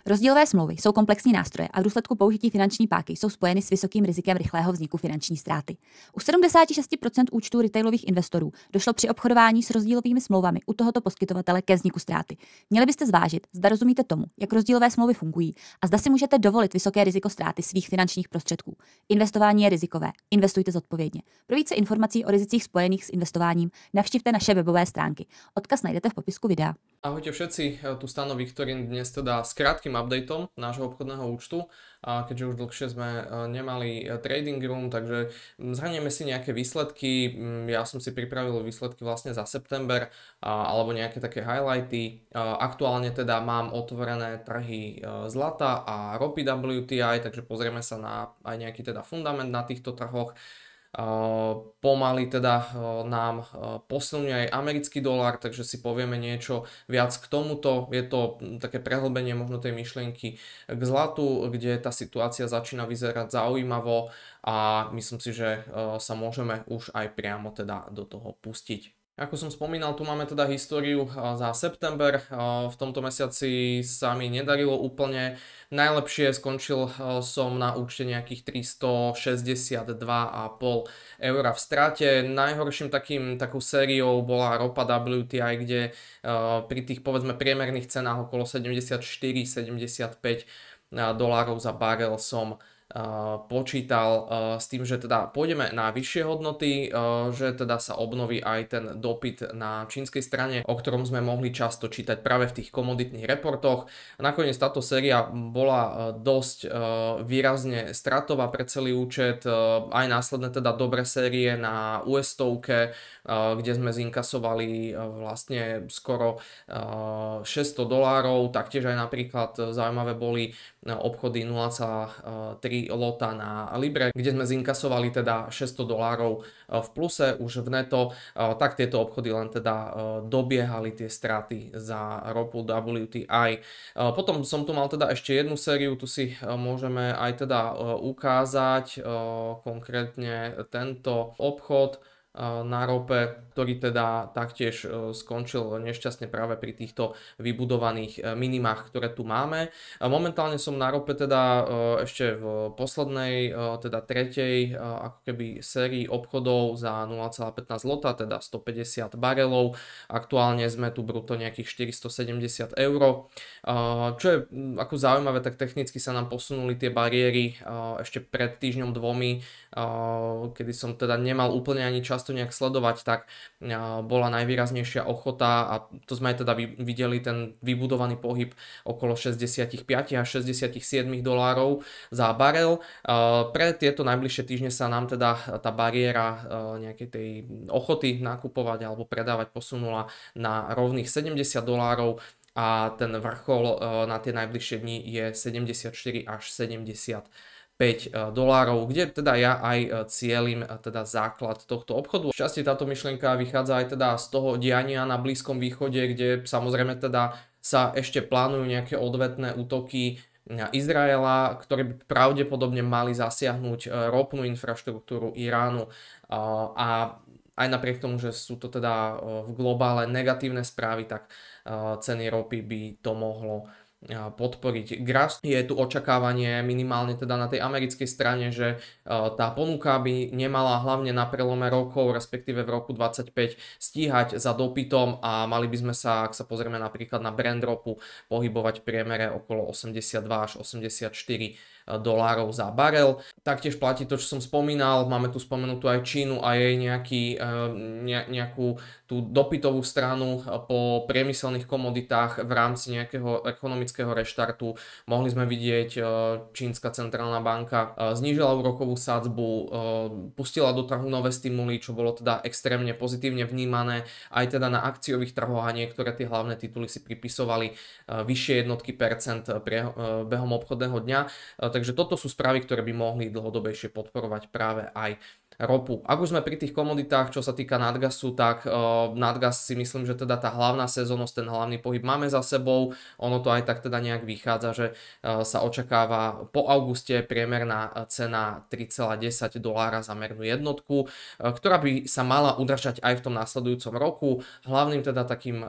Rozdílové smlouvy jsou komplexní nástroje a v důsledku použití finanční páky jsou spojeny s vysokým rizikem rychlého vzniku finanční ztráty. U 76% účtů retailových investorů došlo při obchodování s rozdílovými smlouvami u tohoto poskytovatele ke vzniku ztráty. Měli byste zvážit, zda rozumíte tomu, jak rozdílové smlouvy fungují a zda si můžete dovolit vysoké riziko ztráty svých finančních prostředků. Investování je rizikové. Investujte zodpovědně. Pro více informací o rizicích spojených s investováním navštivte naše webové stránky. Odkaz najdete v popisku videa. Ahojte všetci, tu Stano Viktorín dnes teda s krátkym updateom nášho obchodného účtu, keďže už dlhšie sme nemali trading room, takže zhrnieme si nejaké výsledky. Ja som si pripravil výsledky vlastne za september alebo nejaké také highlighty. Aktuálne teda mám otvorené trhy zlata a ropy WTI, takže pozrieme sa na aj nejaký teda fundament na týchto trhoch. Pomaly teda nám posilňuje aj americký dolár, takže si povieme niečo viac k tomuto. Je to také prehlbenie možno tej myšlienky k zlatu, kde tá situácia začína vyzerať zaujímavo a myslím si, že sa môžeme už aj priamo teda do toho pustiť. Ako som spomínal, tu máme teda históriu za september. V tomto mesiaci sa mi nedarilo úplne najlepšie, skončil som na účte nejakých 362,5 eur v strate. Najhorším takou sériou bola ropa WTI, kde pri tých povedzme priemerných cenách okolo 74-75 dolárov za barel som počítal s tým, že teda pôjdeme na vyššie hodnoty, že teda sa obnoví aj ten dopyt na čínskej strane, o ktorom sme mohli často čítať práve v tých komoditných reportoch. Nakoniec táto séria bola dosť výrazne stratová pre celý účet, aj následné teda dobré série na US stovke, kde sme zinkasovali vlastne skoro 600 dolárov, taktiež aj napríklad zaujímavé boli obchody 0,3 lota na Libre, kde sme zinkasovali teda 600 dolárov v pluse už v neto, tak tieto obchody len teda dobiehali tie straty za ropu WTI. Potom som tu mal teda ešte jednu sériu, tu si môžeme aj teda ukázať konkrétne tento obchod na rope, ktorý teda taktiež skončil nešťastne práve pri týchto vybudovaných minimách, ktoré tu máme. Momentálne som na rope teda ešte v poslednej, teda tretej ako keby sérii obchodov za 0,15 lota, teda 150 barelov. Aktuálne sme tu bruto nejakých 470 eur. Čo je ako zaujímavé, tak technicky sa nám posunuli tie bariéry ešte pred týždňom dvomi, kedy som teda nemal úplne ani čas to nejak sledovať, tak bola najvýraznejšia ochota a to sme aj teda videli ten vybudovaný pohyb okolo 65 až 67 dolárov za barel. Pre tieto najbližšie týždne sa nám teda tá bariéra nejakej tej ochoty nakupovať alebo predávať posunula na rovných 70 dolárov a ten vrchol na tie najbližšie dni je 74 až 70 dolárov, kde teda ja aj cieľim teda základ tohto obchodu. Šťastie táto myšlienka vychádza aj teda z toho diania na Blízkom východe, kde samozrejme teda sa ešte plánujú nejaké odvetné útoky Izraela, ktoré by pravdepodobne mali zasiahnuť ropnú infraštruktúru Iránu a aj napriek tomu, že sú to teda v globále negatívne správy, tak ceny ropy by to mohlo podporiť k rastu. Je tu očakávanie minimálne teda na tej americkej strane, že tá ponuka by nemala hlavne na prelome rokov, respektíve v roku 2025 stíhať za dopytom a mali by sme sa, ak sa pozrieme napríklad na Brent ropu, pohybovať v priemere okolo 82 až 84 dolárov za barel. Taktiež platí to, čo som spomínal, máme tu spomenutú aj Čínu a jej nejakú tú dopytovú stranu po priemyselných komoditách v rámci nejakého ekonomického reštartu. Mohli sme vidieť, čínska centrálna banka znížila úrokovú sadzbu, pustila do trhu nové stimuly, čo bolo teda extrémne pozitívne vnímané aj teda na akciových trhoch a niektoré tie hlavné tituly si pripisovali vyššie jednotky percent behom obchodného dňa. takže toto sú správy, ktoré by mohli dlhodobejšie podporovať práve aj ropu. Ak už sme pri tých komoditách, čo sa týka nadgasu, tak nadgas si myslím, že teda tá hlavná sezónnosť, ten hlavný pohyb máme za sebou. Ono to aj tak teda nejak vychádza, že sa očakáva po auguste priemerná cena $3,10 za mernú jednotku, ktorá by sa mala udržať aj v tom nasledujúcom roku. Hlavným teda takým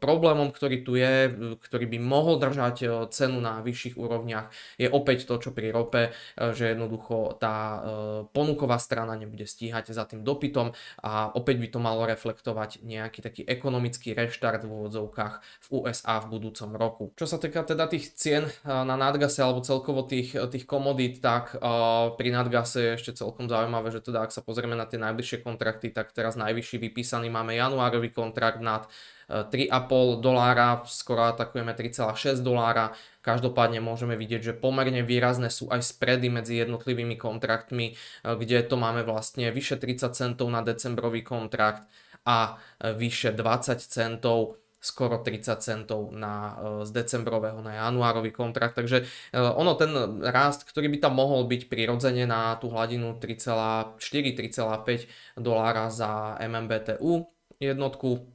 problémom, ktorý tu je, ktorý by mohol držať cenu na vyšších úrovniach, je opäť to, čo pri rope, že jednoducho tá ponuková strana nebude stíhať za tým dopytom a opäť by to malo reflektovať nejaký taký ekonomický reštart v úvodzovkách v USA v budúcom roku. Čo sa týka teda tých cien na nadgase alebo celkovo tých komodít, tak pri nadgase je ešte celkom zaujímavé, že teda ak sa pozrieme na tie najbližšie kontrakty, tak teraz najvyšší vypísaný máme januárový kontrakt nad $3,5, skoro atakujeme $3,6. Každopádne môžeme vidieť, že pomerne výrazné sú aj spredy medzi jednotlivými kontraktmi, kde to máme vlastne vyše 30 centov na decembrový kontrakt a vyše 20 centov, skoro 30 centov z decembrového na januárový kontrakt. Takže ono ten rast, ktorý by tam mohol byť prirodzene na tú hladinu $3,5 za MMBTU jednotku,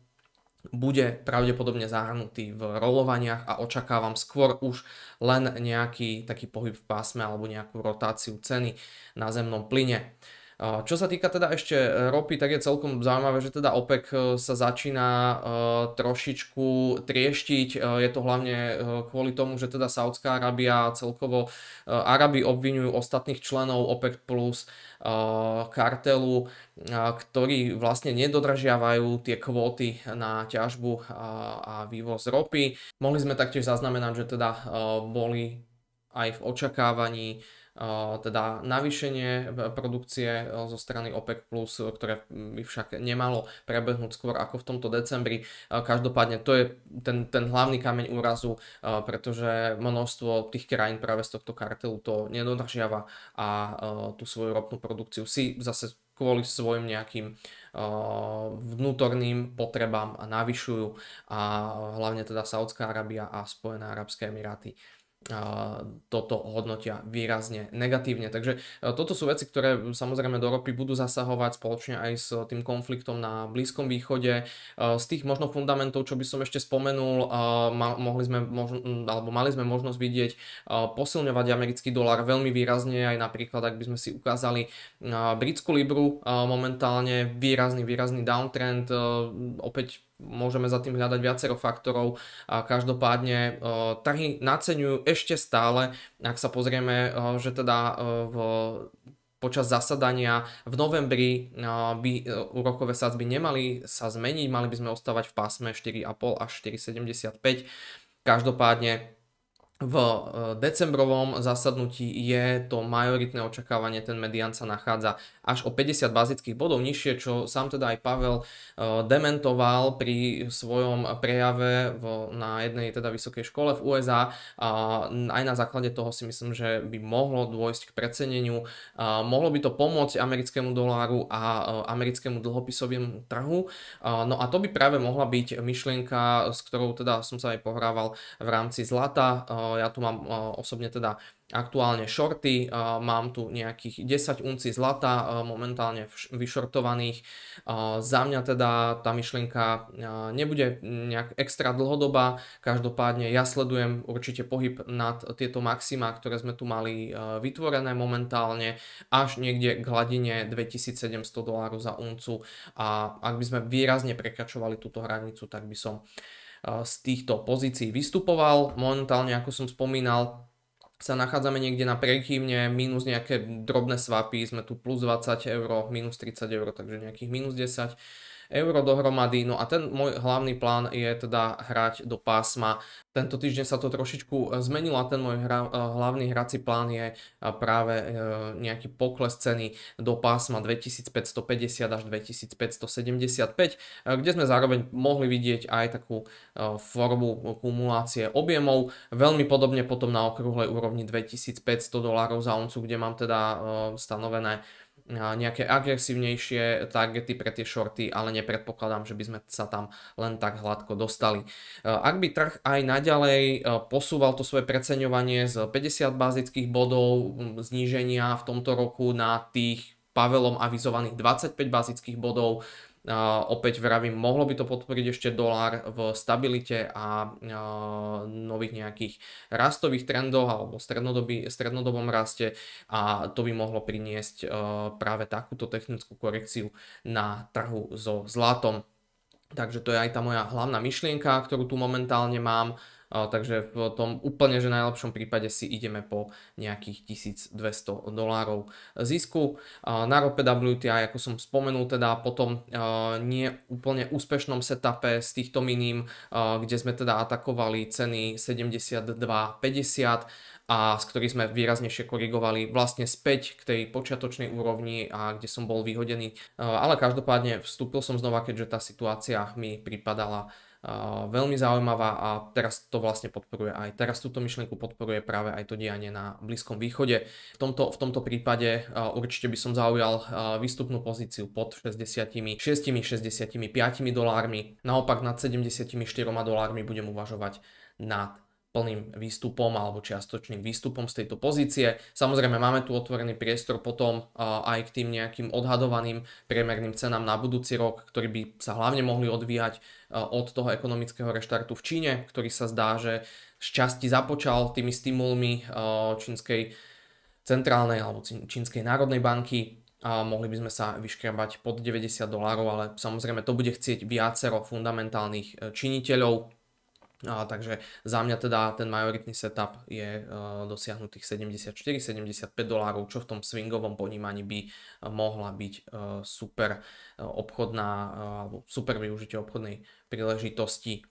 bude pravdepodobne zahrnutý v rolovaniach a očakávam skôr už len nejaký taký pohyb v pásme alebo nejakú rotáciu ceny na zemnom plyne. Čo sa týka teda ešte ropy, tak je celkom zaujímavé, že teda OPEC sa začína trošičku trieštiť. Je to hlavne kvôli tomu, že teda Saudská Arábia a celkovo Arabi obviňujú ostatných členov OPEC plus kartelu, ktorí vlastne nedodržiavajú tie kvóty na ťažbu a vývoz ropy. Mohli sme taktiež zaznamenať, že teda boli aj v očakávaní teda navýšenie produkcie zo strany OPEC+, ktoré by však nemalo prebehnúť skôr ako v tomto decembri. Každopádne to je ten hlavný kameň úrazu, pretože množstvo tých krajín práve z tohto kartelu to nedodržiava a tú svoju ropnú produkciu si zase kvôli svojim nejakým vnútorným potrebám navyšujú a hlavne teda Saudská Arábia a Spojené arabské emiráty toto hodnotia výrazne negatívne. Takže toto sú veci, ktoré samozrejme do ropy budú zasahovať spoločne aj s tým konfliktom na Blízkom východe. Z tých možno fundamentov, čo by som ešte spomenul, mali sme možnosť vidieť posilňovať americký dolár veľmi výrazne, aj napríklad, ak by sme si ukázali britskú libru, momentálne výrazný downtrend, opäť môžeme za tým hľadať viacero faktorov a každopádne trhy naceňujú ešte stále, ak sa pozrieme, že teda počas zasadania v novembri by úrokové sadzby nemali sa zmeniť, mali by sme ostávať v pásme 4,5 až 4,75. Každopádne v decembrovom zasadnutí je to majoritné očakávanie, ten medián sa nachádza až o 50 bazických bodov nižšie, čo sám teda aj Pavel dementoval pri svojom prejave na jednej teda vysokej škole v USA. Aj na základe toho si myslím, že by mohlo dôjsť k preceneniu. Mohlo by to pomôcť americkému doláru a americkému dlhopisovému trhu. No a to by práve mohla byť myšlienka, s ktorou teda som sa aj pohrával v rámci zlata. Ja tu mám osobne teda aktuálne shorty, mám tu nejakých 10 uncí zlata momentálne vyšortovaných. Za mňa teda tá myšlienka nebude nejak extra dlhodobá, každopádne ja sledujem určite pohyb nad tieto maxima, ktoré sme tu mali vytvorené momentálne, až niekde k hladine $2700 za uncu a ak by sme výrazne prekračovali túto hranicu, tak by som z týchto pozícií vystupoval. Momentálne, ako som spomínal, sa nachádzame niekde na prekývne, minus nejaké drobné swapy, sme tu plus 20 eur, minus 30 eur, takže nejakých minus 10 eur dohromady. No a ten môj hlavný plán je teda hrať do pásma. Tento týždeň sa to trošičku zmenilo a ten môj hlavný hrací plán je práve nejaký pokles ceny do pásma 2550 až 2575, kde sme zároveň mohli vidieť aj takú formu kumulácie objemov. Veľmi podobne potom na okrúhlej úrovni $2500 za uncu, kde mám teda stanovené nejaké agresívnejšie targety pre tie shorty, ale nepredpokladám, že by sme sa tam len tak hladko dostali. Ak by trh aj naďalej posúval to svoje preceňovanie z 50 bazických bodov zníženia v tomto roku na tých Pavelom avizovaných 25 bazických bodov, opäť vravím, mohlo by to podporiť ešte dolár v stabilite a nových nejakých rastových trendoch alebo strednodobom raste a to by mohlo priniesť práve takúto technickú korekciu na trhu so zlatom. Takže to je aj tá moja hlavná myšlienka, ktorú tu momentálne mám. Takže v tom úplne že najlepšom prípade si ideme po nejakých $1200 zisku. Na rope WTI, ako som spomenul, teda potom nie úplne úspešnom setupe z týchto miním, kde sme teda atakovali ceny 72,50 a z ktorých sme výraznejšie korigovali vlastne späť k tej počiatočnej úrovni a kde som bol vyhodený. Ale každopádne vstúpil som znova, keďže tá situácia mi pripadala veľmi zaujímavá a teraz to vlastne podporuje aj. Teraz túto myšlienku podporuje práve aj to dianie na Blízkom východe. V tomto prípade určite by som zaujal výstupnú pozíciu pod 66-65 dolármi. Naopak nad 74 dolármi budem uvažovať nad plným výstupom alebo čiastočným výstupom z tejto pozície. Samozrejme máme tu otvorený priestor potom aj k tým nejakým odhadovaným priemerným cenám na budúci rok, ktorí by sa hlavne mohli odvíjať od toho ekonomického reštartu v Číne, ktorý sa zdá, že šťastí započal tými stimulmi čínskej centrálnej alebo čínskej národnej banky. Mohli by sme sa vyškrabať pod $90, ale samozrejme to bude chcieť viacero fundamentálnych činiteľov. Takže za mňa teda ten majoritný setup je dosiahnutých $74-75, čo v tom swingovom ponímaní by mohla byť super obchodná alebo super využitie obchodnej príležitosti.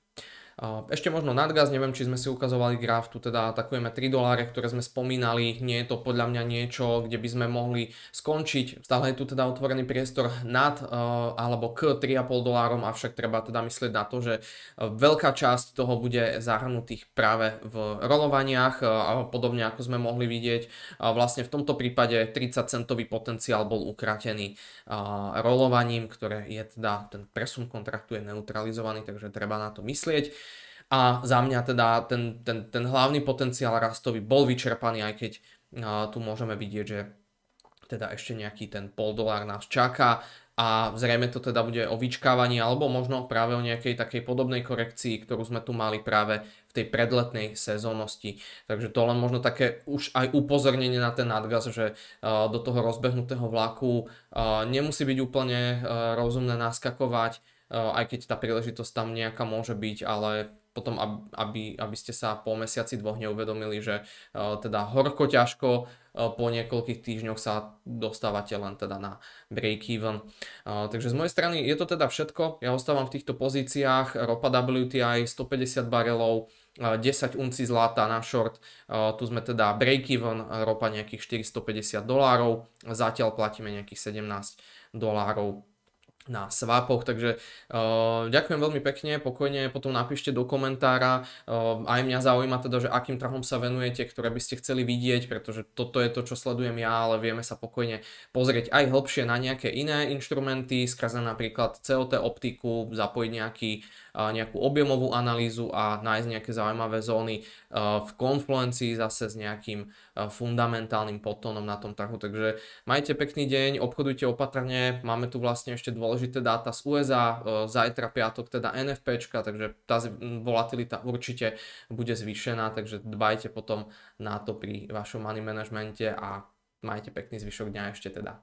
Ešte možno nadgaz, neviem, či sme si ukazovali graf, tu teda atakujeme $3, ktoré sme spomínali, nie je to podľa mňa niečo, kde by sme mohli skončiť. Stále je tu teda otvorený priestor nad alebo k $3,5, avšak treba teda myslieť na to, že veľká časť toho bude zahrnutých práve v rolovaniach, podobne ako sme mohli vidieť. Vlastne v tomto prípade 30-centový potenciál bol ukratený rolovaním, ktoré je teda, ten presun kontraktu je neutralizovaný, takže treba na to myslieť. A za mňa teda ten hlavný potenciál rastový bol vyčerpaný, aj keď tu môžeme vidieť, že teda ešte nejaký ten $0,5 nás čaká a zrejme to teda bude o vyčkávaní alebo možno práve o nejakej takej podobnej korekcii, ktorú sme tu mali práve v tej predletnej sezónnosti. Takže to len možno také už aj upozornenie na ten nadgaz, že do toho rozbehnutého vlaku nemusí byť úplne rozumné naskakovať, aj keď tá príležitosť tam nejaká môže byť, ale potom, aby ste sa po mesiaci dvoch neuvedomili, že teda horko ťažko po niekoľkých týždňoch sa dostávate len teda na break-even. Takže z mojej strany je to teda všetko. Ja ostávam v týchto pozíciách. Ropa WTI 150 barelov, 10 uncí zlata na short, tu sme teda break-even, ropa nejakých $450, zatiaľ platíme nejakých $17 na swapoch, takže ďakujem veľmi pekne, pokojne potom napíšte do komentára, aj mňa zaujíma teda, že akým trhom sa venujete, ktoré by ste chceli vidieť, pretože toto je to, čo sledujem ja, ale vieme sa pokojne pozrieť aj hlbšie na nejaké iné inštrumenty, skrze napríklad COT optiku, zapojiť nejakú objemovú analýzu a nájsť nejaké zaujímavé zóny v konfluencii zase s nejakým fundamentálnym podtónom na tom trhu. Takže majte pekný deň, obchodujte opatrne, máme tu vlastne ešte dôležité dáta z USA, zajtra piatok teda NFPčka, takže tá volatilita určite bude zvýšená, takže dbajte potom na to pri vašom money managemente a majte pekný zvyšok dňa ešte teda.